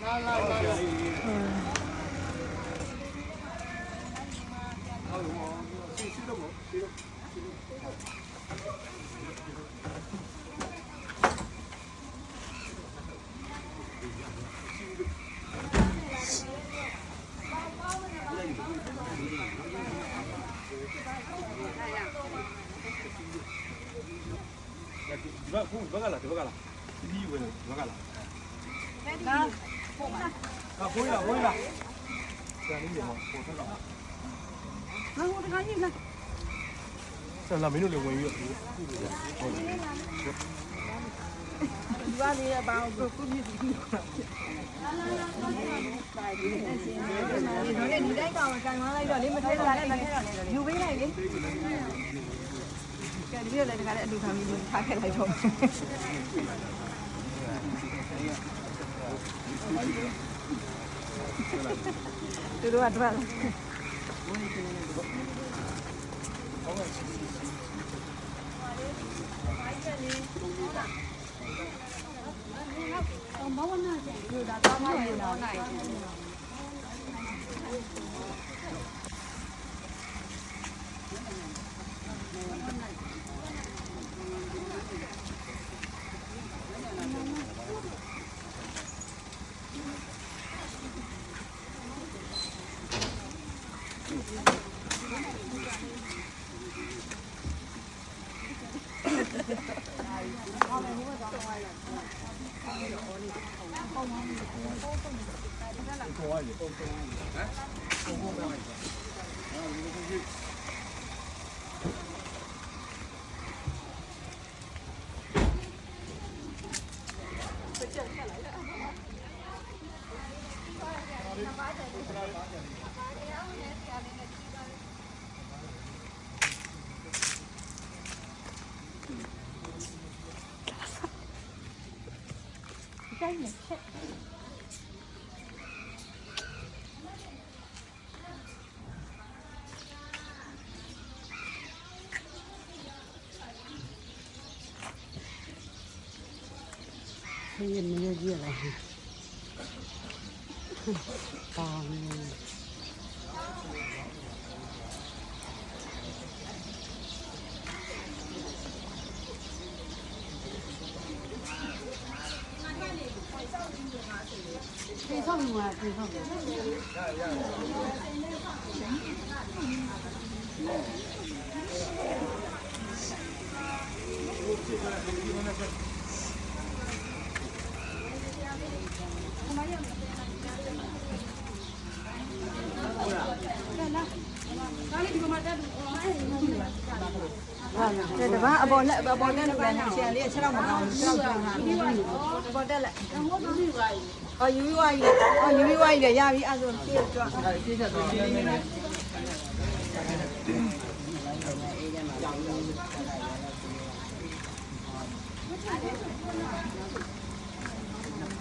ဘက်ကလားဒီဘက်ကလားဒီဝင်ဒီဘက်ကလားဘိုးရဆရာလေးမြေပေါ်ထက်တော့ငါဟိုတခါကြီးလားဆရာမင်းတို့လည်းဝင်ပြီးတော့ဟုတ်တယ်ဒီပါလေဘာကိုကုမြစ်ပြီးဒီတိုင်းကောင်ကန်မလိုက်တော့လေမထဲတာလည်းမထဲတော့လေယူပေးလိုက်လေကဲဒီလိုလည်းတခါလည်းအတူထားပြီးထားခဲ့လိုက်တော့သူတို့ကတော့ဘာဝနာကျယူတာတော့မရတော့နိုင်你没有进来，啊，推上面啊，推上面。这吧，阿伯那个先列，吃了嘛，吃了嘛，阿伯得了。哦，有一碗的，呀，比阿叔接着。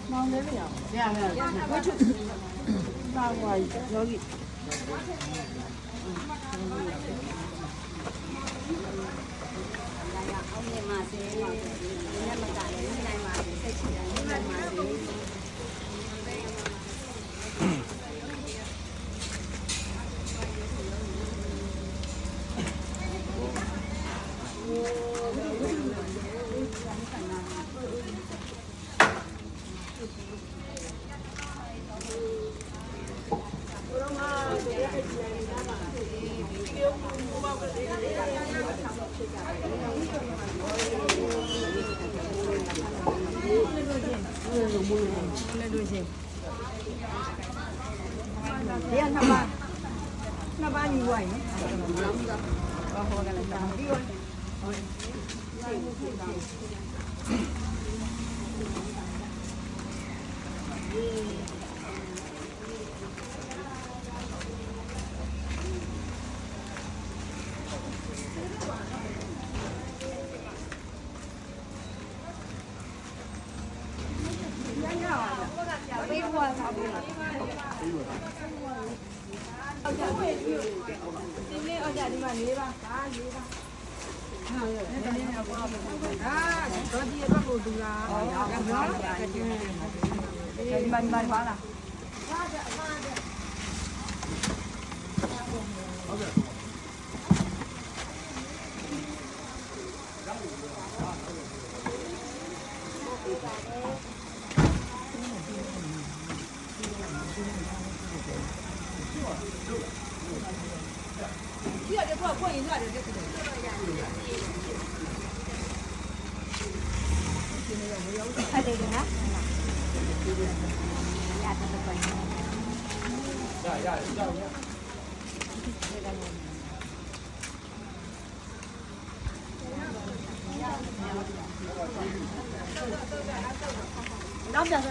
忙得了，这样的，我就拿我要给。Dia napa nyuwai no? Oh, kalau tak dia. ဒီမှာပါလားဒီရတယ်ကိုကိုရင်ရတယ်တဲ့အဲ့ဒါနော်နောက်ပြန်